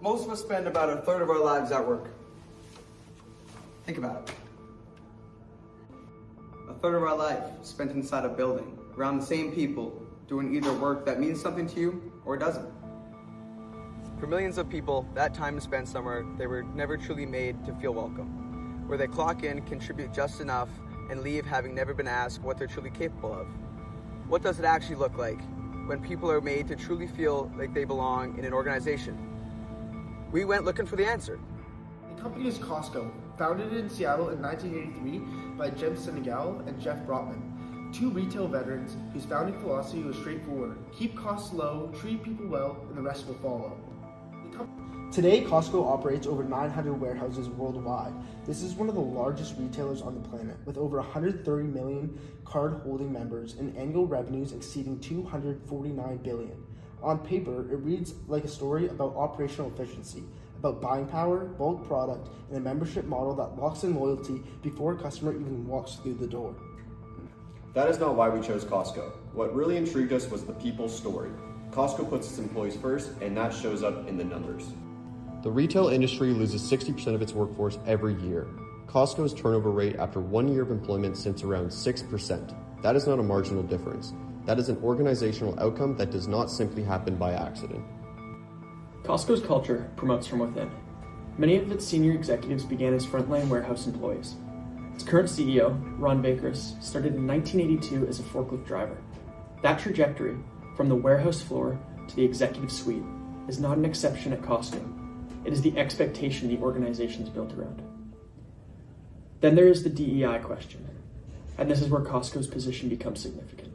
Most of us spend about a third of our lives at work. Think about it. A third of our life spent inside a building, around the same people, doing either work that means something to you or doesn't. For millions of people, that time is spent somewhere they were never truly made to feel welcome, where they clock in, contribute just enough, and leave having never been asked what they're truly capable of. What does it actually look like when people are made to truly feel like they belong in an organization? We went looking for the answer. The company is Costco, founded in Seattle in 1983 by Jim Senegal and Jeff Brotman, two retail veterans whose founding philosophy was straightforward: keep costs low, treat people well, and the rest will follow. Today, Costco operates over 900 warehouses worldwide. This is one of the largest retailers on the planet, with over 130 million card-holding members and annual revenues exceeding $249 billion. On paper, it reads like a story about operational efficiency, about buying power, bulk product, and a membership model that locks in loyalty before a customer even walks through the door. That is not why we chose Costco. What really intrigued us was the people's story. Costco puts its employees first, and that shows up in the numbers. The retail industry loses 60% of its workforce every year. Costco's turnover rate after 1 year of employment sits around 6%. That is not a marginal difference. That is an organizational outcome that does not simply happen by accident. Costco's culture promotes from within. Many of its senior executives began as frontline warehouse employees. Its current CEO, Ron Bakers, started in 1982 as a forklift driver. That trajectory, from the warehouse floor to the executive suite, is not an exception at Costco. It is the expectation the organization is built around. Then there is the DEI question, and this is where Costco's position becomes significant.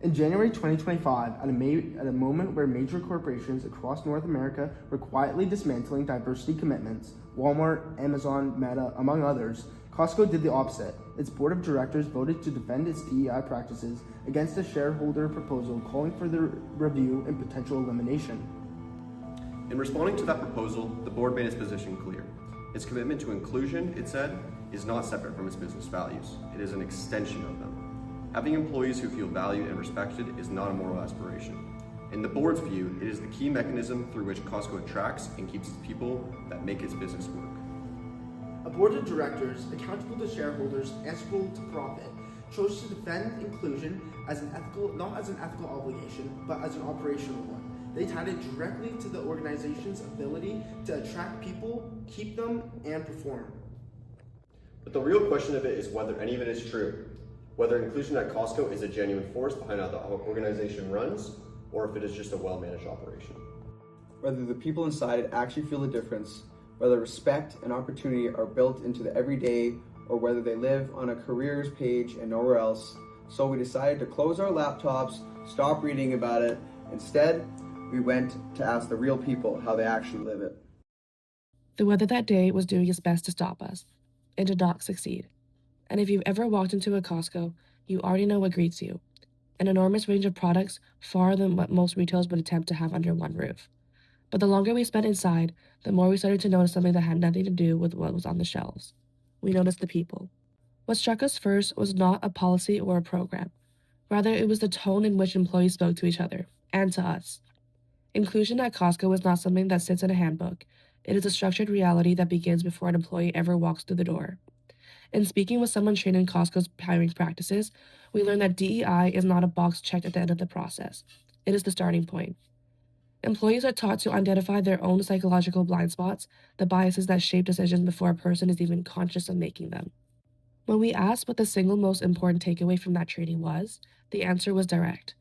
In January 2025, at a moment where major corporations across North America were quietly dismantling diversity commitments, Walmart, Amazon, Meta, among others, Costco did the opposite. Its board of directors voted to defend its DEI practices against a shareholder proposal calling for their review and potential elimination. In responding to that proposal, the board made its position clear. Its commitment to inclusion, it said, is not separate from its business values. It is an extension of them. Having employees who feel valued and respected is not a moral aspiration. In the board's view, it is the key mechanism through which Costco attracts and keeps its people that make its business work. A board of directors, accountable to shareholders, answerable to profit, chose to defend inclusion as not as an ethical obligation, but as an operational one. They tied it directly to the organization's ability to attract people, keep them, and perform. But the real question of it is whether any of it is true. Whether inclusion at Costco is a genuine force behind how the organization runs, or if it is just a well-managed operation. Whether the people inside it actually feel the difference, whether respect and opportunity are built into the everyday, or whether they live on a careers page and nowhere else. So we decided to close our laptops, stop reading about it. Instead, we went to ask the real people how they actually live it. The weather that day was doing its best to stop us. It did not succeed. And if you've ever walked into a Costco, you already know what greets you. An enormous range of products, far than what most retailers would attempt to have under one roof. But the longer we spent inside, the more we started to notice something that had nothing to do with what was on the shelves. We noticed the people. What struck us first was not a policy or a program. Rather, it was the tone in which employees spoke to each other, and to us. Inclusion at Costco is not something that sits in a handbook. It is a structured reality that begins before an employee ever walks through the door. In speaking with someone trained in Costco's hiring practices, we learned that DEI is not a box checked at the end of the process. It is the starting point. Employees are taught to identify their own psychological blind spots, the biases that shape decisions before a person is even conscious of making them. When we asked what the single most important takeaway from that training was, the answer was direct.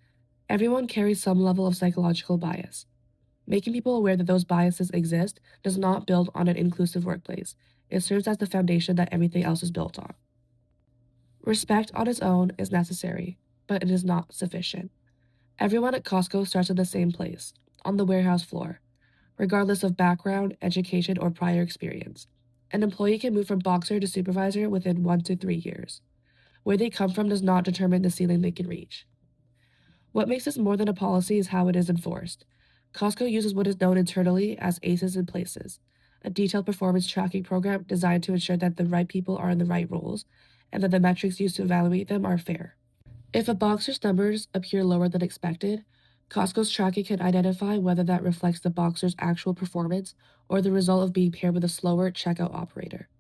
Everyone carries some level of psychological bias. Making people aware that those biases exist does not build on an inclusive workplace. It serves as the foundation that everything else is built on. Respect on its own is necessary, but it is not sufficient. Everyone at Costco starts in the same place, on the warehouse floor, regardless of background, education, or prior experience. An employee can move from boxer to supervisor within 1 to 3 years. Where they come from does not determine the ceiling they can reach. What makes this more than a policy is how it is enforced. Costco uses what is known internally as ACEs in places, a detailed performance tracking program designed to ensure that the right people are in the right roles and that the metrics used to evaluate them are fair. If a boxer's numbers appear lower than expected, Costco's tracking can identify whether that reflects the boxer's actual performance or the result of being paired with a slower checkout operator.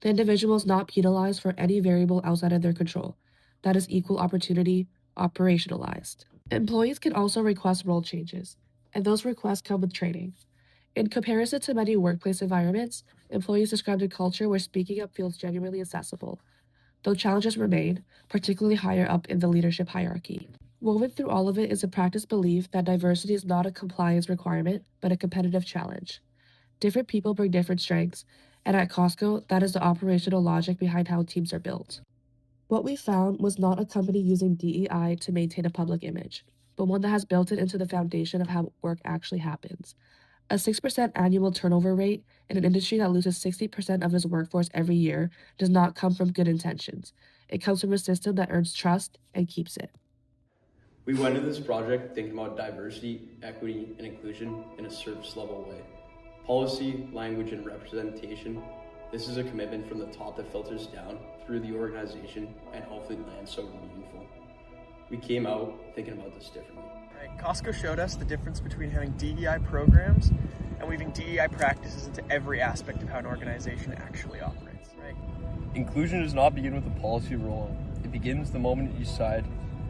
The individual is not penalized for any variable outside of their control. That is equal opportunity operationalized. Employees can also request role changes, and those requests come with training. In comparison to many workplace environments, employees described a culture where speaking up feels genuinely accessible, though challenges remain, particularly higher up in the leadership hierarchy. Woven through all of it is a practiced belief that diversity is not a compliance requirement, but a competitive challenge. Different people bring different strengths, and at Costco, that is the operational logic behind how teams are built. What we found was not a company using DEI to maintain a public image, but one that has built it into the foundation of how work actually happens. A 6% annual turnover rate in an industry that loses 60% of its workforce every year does not come from good intentions. It comes from a system that earns trust and keeps it. We went into this project thinking about diversity, equity, and inclusion in a service level way. Policy, language, and representation. This is a commitment from the top that filters down through the organization and hopefully lands so meaningful. We came out thinking about this differently. Right, Costco showed us the difference between having DEI programs and weaving DEI practices into every aspect of how an organization actually operates. Right. Inclusion does not begin with a policy roll. It begins the moment you decide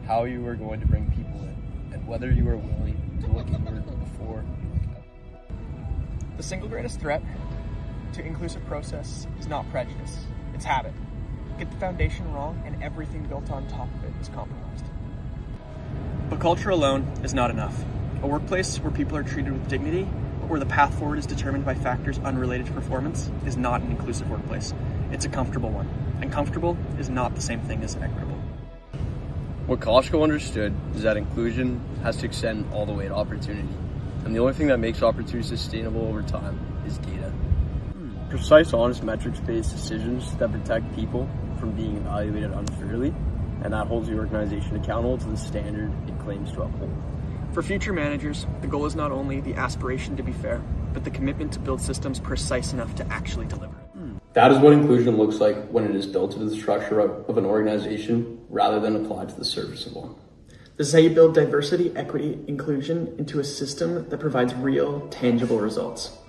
how you are going to bring people in and whether you are willing to look inward before looking out. The single greatest threat to inclusive process is not prejudice, it's habit. Get the foundation wrong and everything built on top of it is compromised. But culture alone is not enough. A workplace where people are treated with dignity, but where the path forward is determined by factors unrelated to performance, is not an inclusive workplace. It's a comfortable one. And comfortable is not the same thing as equitable. What Costco understood is that inclusion has to extend all the way to opportunity. And the only thing that makes opportunity sustainable over time is data. Precise, honest, metrics-based decisions that protect people from being evaluated unfairly, and that holds the organization accountable to the standard it claims to uphold. For future managers, the goal is not only the aspiration to be fair, but the commitment to build systems precise enough to actually deliver. That is what inclusion looks like when it is built into the structure of an organization rather than applied to the surface of one. This is how you build diversity, equity, inclusion into a system that provides real, tangible results.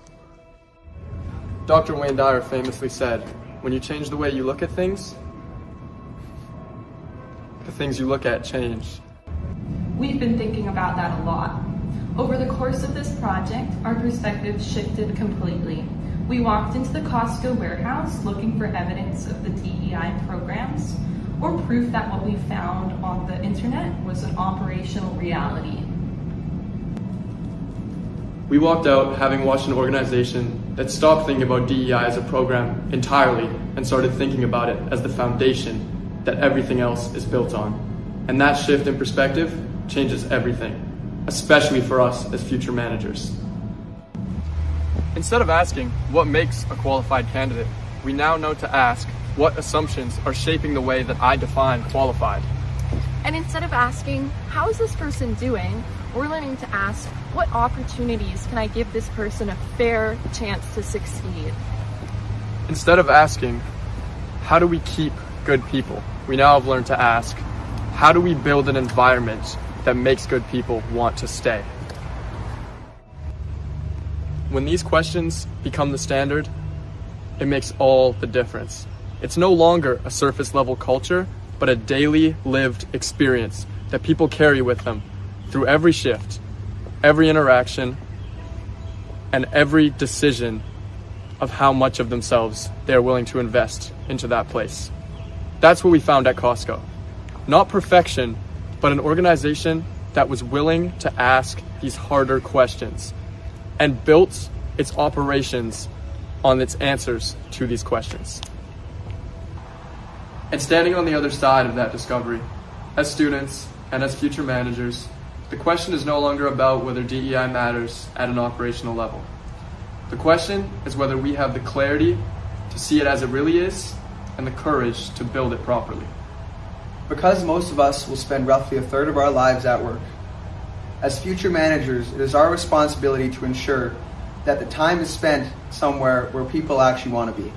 Dr. Wayne Dyer famously said, when you change the way you look at things, the things you look at change. We've been thinking about that a lot. Over the course of this project, our perspective shifted completely. We walked into the Costco warehouse looking for evidence of the DEI programs or proof that what we found on the internet was an operational reality. We walked out having watched an organization that stopped thinking about DEI as a program entirely and started thinking about it as the foundation that everything else is built on. And that shift in perspective changes everything, especially for us as future managers. Instead of asking what makes a qualified candidate, we now know to ask what assumptions are shaping the way that I define qualified. And instead of asking, how is this person doing, we're learning to ask, what opportunities can I give this person a fair chance to succeed? Instead of asking, how do we keep good people, we now have learned to ask, how do we build an environment that makes good people want to stay? When these questions become the standard, it makes all the difference. It's no longer a surface level culture, but a daily lived experience that people carry with them through every shift, every interaction, and every decision of how much of themselves they are willing to invest into that place. That's what we found at Costco. Not perfection, but an organization that was willing to ask these harder questions and built its operations on its answers to these questions. And standing on the other side of that discovery, as students and as future managers, the question is no longer about whether DEI matters at an operational level. The question is whether we have the clarity to see it as it really is and the courage to build it properly. Because most of us will spend roughly a third of our lives at work, as future managers, it is our responsibility to ensure that the time is spent somewhere where people actually want to be.